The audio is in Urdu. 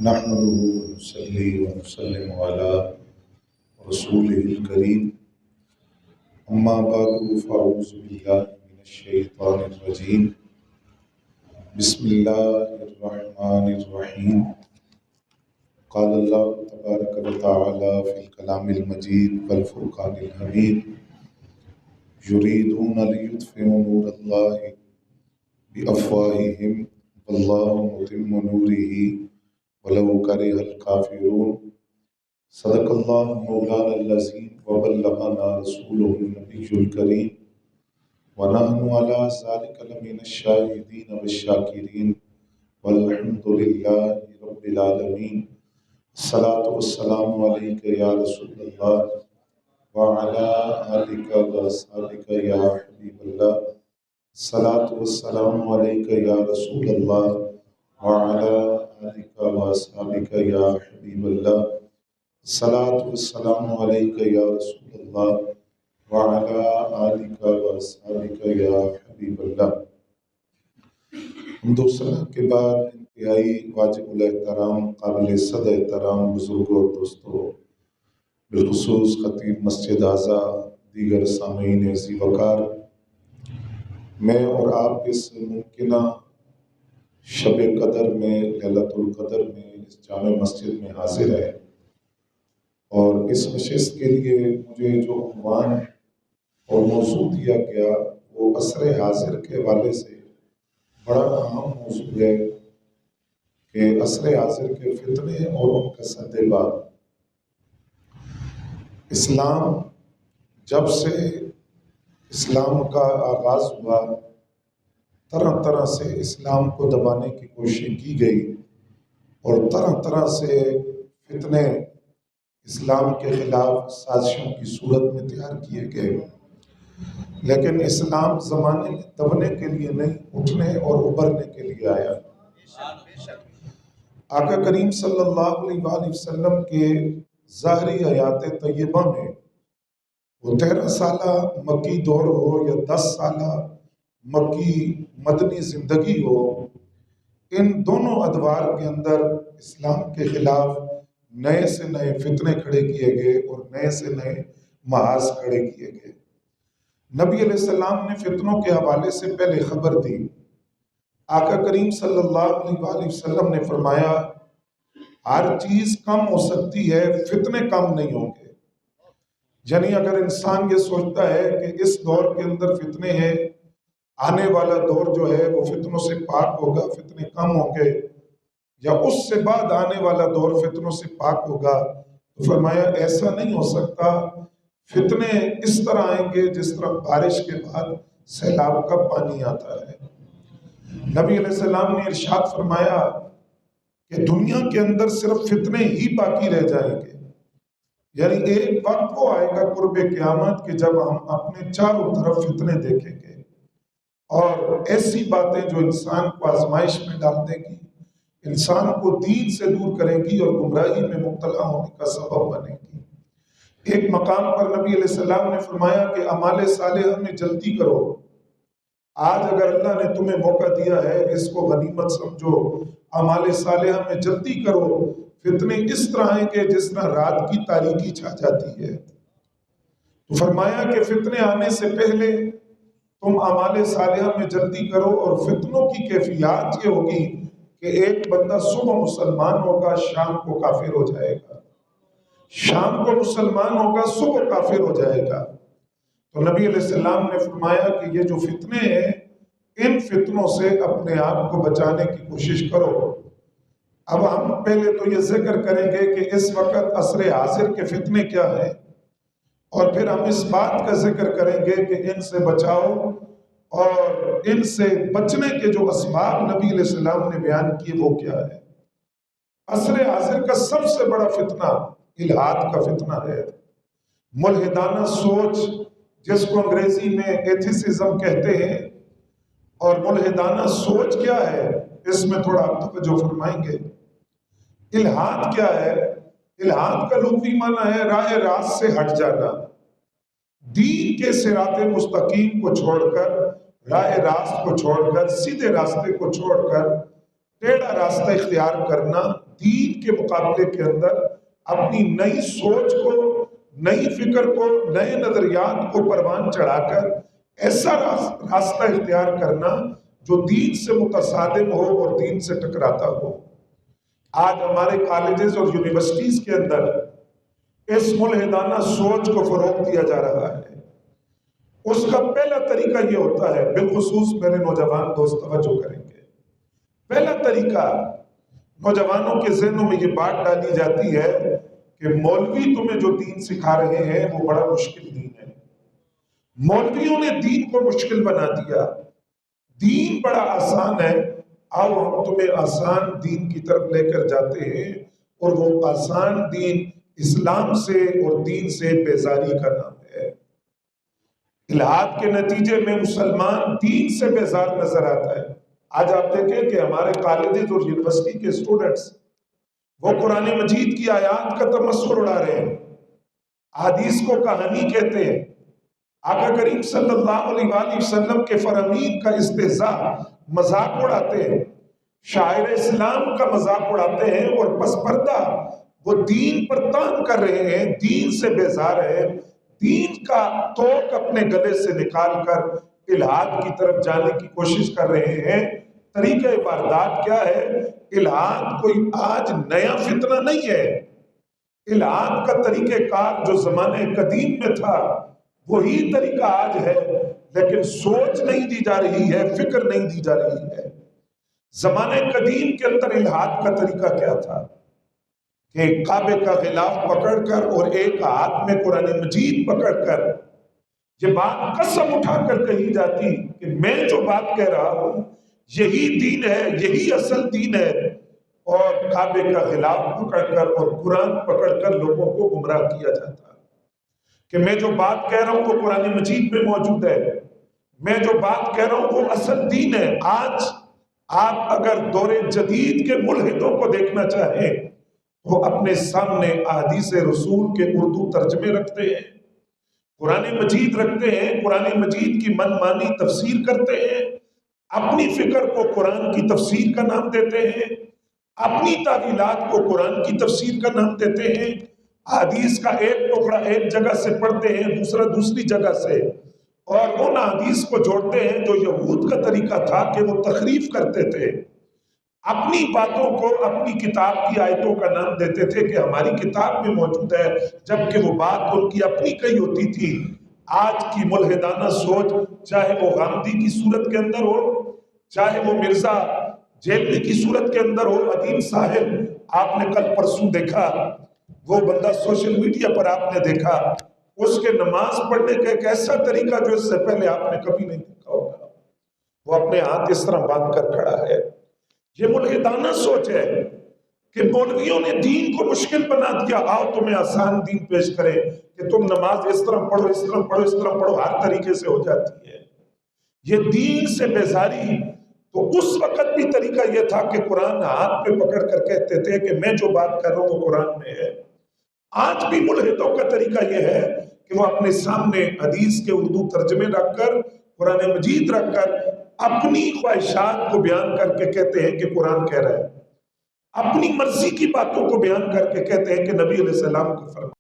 نحمده ونصلي ونسلم على رسوله الكريم أما بعد فأعوذ بالله من الشيطان الرجيم بسم الله الرحمن الرحيم قال الله تبارك وتعالى في الكلام المجيد والفرقان الحميد يريدون ليطفئوا نور الله بأفواههم والله متم نوره ولو كره الكافرون صدق اللہ مولانا العظیم وبلغنا رسوله النبی الکریم ونحن على ذلك لمن الشاہدین والشاکرین والحمد للہ رب العالمین الصلاة والسلام علیک یا رسول اللہ وعلى آلک واصحابک یا حبیب اللہ الصلاة والسلام علیک یا رسول اللہ وعلى آلک واصحابک یا حبیب اللہ الصلاة والسلام علیک یا رسول اللہ وعلی آلک واصحابک یا حبیب اللہ۔ حمد و ثنا کے بعد انتہائی واجب الاحترام قابل صد احترام بزرگوں اور دوستوں، بالخصوص خطیب مسجد اعظہ، دیگر سامعین ذی وقار، میں اور آپ اس ممکنہ شب قدر میں، لیلۃ القدر میں اس جامع مسجد میں حاضر ہے، اور اس نشست کے لیے مجھے جو عنوان اور موضوع دیا گیا وہ عصر حاضر کے حوالے سے بڑا اہم موضوع ہے کہ عصر حاضر کے فتنے اور ان کا سدباب۔ اسلام جب سے اسلام کا آغاز ہوا، طرح طرح سے اسلام کو دبانے کی کوشش کی گئی اور طرح طرح سے فتنے اسلام کے خلاف سازشوں کی صورت میں تیار کیے گئے، لیکن اسلام زمانے میں دبنے کے لیے نہیں، اٹھنے اور ابھرنے کے لیے آیا۔ آقا کریم صلی اللہ علیہ وآلہ وسلم کے ظاہری حیات طیبہ میں وہ 13 سالہ مکی دور ہو یا 10 سالہ مکی مدنی زندگی ہو، ان دونوں ادوار کے اندر اسلام کے خلاف نئے سے نئے فتنے کھڑے کیے گئے اور نئے سے نئے محاذ کھڑے کیے گئے۔ نبی علیہ السلام نے فتنوں کے حوالے سے پہلے خبر دی۔ آقا کریم صلی اللہ علیہ وآلہ وسلم نے فرمایا، ہر چیز کم ہو سکتی ہے، فتنے کم نہیں ہوں گے۔ یعنی اگر انسان یہ سوچتا ہے کہ اس دور کے اندر فتنے ہیں، آنے والا دور جو ہے وہ فتنوں سے پاک ہوگا، فتنے کم ہوں گے، یا اس سے بعد آنے والا دور فتنوں سے پاک ہوگا، تو فرمایا ایسا نہیں ہو سکتا۔ فتنے اس طرح آئیں گے جس طرح بارش کے بعد سیلاب کا پانی آتا ہے۔ نبی علیہ السلام نے ارشاد فرمایا کہ دنیا کے اندر صرف فتنے ہی باقی رہ جائیں گے، یعنی ایک وقت وہ آئے گا قرب قیامت کہ جب ہم اپنے چاروں طرف فتنے دیکھیں گے، اور ایسی باتیں جو انسان کو آزمائش میں ڈال دے گی، انسان کو دین سے دور کرے گی اور گمراہی میں مبتلا ہونے کا سبب بنے گی۔ ایک مقام پر نبی علیہ السلام نے فرمایا کہ اعمال صالحہ میں جلدی کرو، آج اگر اللہ نے تمہیں موقع دیا ہے اس کو غنیمت سمجھو، اعمال صالحہ میں جلدی کرو، فتنے اس طرح ہیں کہ جس طرح رات کی تاریکی چھا جاتی ہے۔ تو فرمایا کہ فتنے آنے سے پہلے تم اعمال صالحہ میں جلدی کرو، اور فتنوں کی کیفیات یہ ہوگی کہ ایک بندہ صبح مسلمان ہوگا، شام کو کافر ہو جائے گا، شام کو مسلمان ہوگا، صبح کافر ہو جائے گا۔ تو نبی علیہ السلام نے فرمایا کہ یہ جو فتنے ہیں، ان فتنوں سے اپنے آپ کو بچانے کی کوشش کرو۔ اب ہم پہلے تو یہ ذکر کریں گے کہ اس وقت عصر حاضر کے فتنے کیا ہیں، اور پھر ہم اس بات کا ذکر کریں گے کہ ان سے بچاؤ اور ان سے بچنے کے جو اسباب نبی علیہ السلام نے بیان کیے وہ کیا ہے۔ عصر حاضر کا سب سے بڑا فتنہ الحاد کا فتنہ ہے، ملحدانہ سوچ، جس کو انگریزی میں ایتھیسزم کہتے ہیں۔ اور ملحدانہ سوچ کیا ہے، اس میں تھوڑا توجہ فرمائیں گے۔ الحاد کیا ہے؟ الحاد کا لغوی معنی ہے راہ راست سے ہٹ جانا، دین کے صراط مستقیم کو چھوڑ کر، راہ راست کو چھوڑ کر، سیدھے راستے کو چھوڑ کر ٹیڑھا راستہ اختیار کرنا، دین کے مقابلے کے اندر اپنی نئی سوچ کو، نئی فکر کو، نئے نظریات کو پروان چڑھا کر ایسا راستہ اختیار کرنا جو دین سے متصادم ہو اور دین سے ٹکراتا ہو۔ آج ہمارے کالجز اور یونیورسٹیز کے اندر اس ملحدانہ سوچ کو فروغ دیا جا رہا ہے۔ اس کا پہلا طریقہ یہ ہوتا ہے، بالخصوص میرے نوجوان دوست توجہ کریں گے، پہلا طریقہ نوجوانوں کے ذہنوں میں یہ بات ڈالی جاتی ہے کہ مولوی تمہیں جو دین سکھا رہے ہیں وہ بڑا مشکل دین ہے، مولویوں نے دین کو مشکل بنا دیا، دین بڑا آسان ہے، آؤ ہم تمہیں آسان دین کی طرف لے کر جاتے ہیں، اور وہ آسان دین اسلام سے اور دین سے بیزاری کا نام ہے۔ الحاد کے نتیجے میں مسلمان دین سے بیزار نظر آتا ہے۔ آج آپ دیکھیں کہ ہمارے کالجز اور یونیورسٹی کے اسٹوڈنٹس وہ قرآن مجید کی آیات کا تمسخر اڑا رہے ہیں، حدیث کو کہانی کہتے ہیں، آقا کریم صلی اللہ علیہ وآلہ وسلم کے فرامین کا استہزاء، مذاق اڑاتے ہیں، شاعر اسلام کا مذاق اڑاتے ہیں، اور پس پردہ وہ دین پر تان کر رہے ہیں، دین سے بیزار ہے، دین کا توق اپنے گلے سے نکال کر الحاد کی طرف جانے کی کوشش کر رہے ہیں۔ طریقہ واردات کیا ہے؟ الحاد کوئی آج نیا فتنہ نہیں ہے، الحاد کا طریقہ کار جو زمانے قدیم میں تھا وہی طریقہ آج ہے، لیکن سوچ نہیں دی جا رہی ہے، فکر نہیں دی جا رہی ہے۔ زمانے قدیم کے اندر الحاد کا طریقہ کیا تھا کہ کعبے کا غلاف پکڑ کر اور ایک ہاتھ میں قرآن مجید پکڑ کر یہ بات قسم اٹھا کر کہی جاتی کہ میں جو بات کہہ رہا ہوں یہی دین ہے، یہی اصل دین ہے، اور کعبے کا غلاف پکڑ کر اور قرآن پکڑ کر لوگوں کو گمراہ کیا جاتا کہ میں جو بات کہہ رہا ہوں وہ قرآن مجید میں موجود ہے، میں جو بات کہہ رہا ہوں وہ اصل دین ہے۔ آج آپ اگر دور جدید کے ملحدوں کو دیکھنا چاہیں وہ اپنے سامنے احادیث رسول کے اردو ترجمے رکھتے ہیں، قرآن مجید رکھتے ہیں، قرآن مجید کی من مانی تفسیر کرتے ہیں، اپنی فکر کو قرآن کی تفسیر کا نام دیتے ہیں، اپنی تعویلات کو قرآن کی تفسیر کا نام دیتے ہیں، حدیث کا ایک ٹکڑا ایک جگہ سے پڑھتے ہیں، دوسرا دوسری جگہ سے، اور ان حدیث کو جوڑتے ہیں جو یہود کا طریقہ تھا کہ وہ تخریف کرتے تھے، اپنی باتوں کو اپنی کتاب کی آیتوں کا نام دیتے تھے کہ ہماری کتاب میں موجود ہے، جبکہ وہ بات ان کی اپنی کہی ہوتی تھی۔ آج کی ملحدانہ سوچ، چاہے وہ غامدی کی صورت کے اندر ہو، چاہے وہ مرزا جیلوی کی صورت کے اندر ہو، عدیم صاحب آپ نے کل پرسوں دیکھا، وہ بندہ سوشل میڈیا پر آپ نے دیکھا، اس کے نماز پڑھنے کا ایک ایسا طریقہ جو اس سے پہلے آپ نے کبھی نہیں دیکھا ہوگا، وہ اپنے ہاتھ اس طرح باندھ کر کھڑا ہے۔ یہ ملحدانہ سوچ ہے کہ مولویوں نے دین کو مشکل بنا دیا، آؤ تمہیں آسان دین پیش کرے کہ تم نماز اس طرح پڑھو، اس طرح پڑھو، اس طرح پڑھو، ہر طریقے سے ہو جاتی ہے۔ یہ دین سے بیزاری تو اس وقت بھی طریقہ یہ تھا کہ قرآن ہاتھ پہ پکڑ کر کہتے تھے کہ میں جو بات کر رہا ہوں وہ قرآن میں ہے۔ آج بھی ملحدوں کا طریقہ یہ ہے کہ وہ اپنے سامنے حدیث کے اردو ترجمے رکھ کر، قرآن مجید رکھ کر، اپنی خواہشات کو بیان کر کے کہتے ہیں کہ قرآن کہہ رہا ہے، اپنی مرضی کی باتوں کو بیان کر کے کہتے ہیں کہ نبی علیہ السلام کو فرمایا۔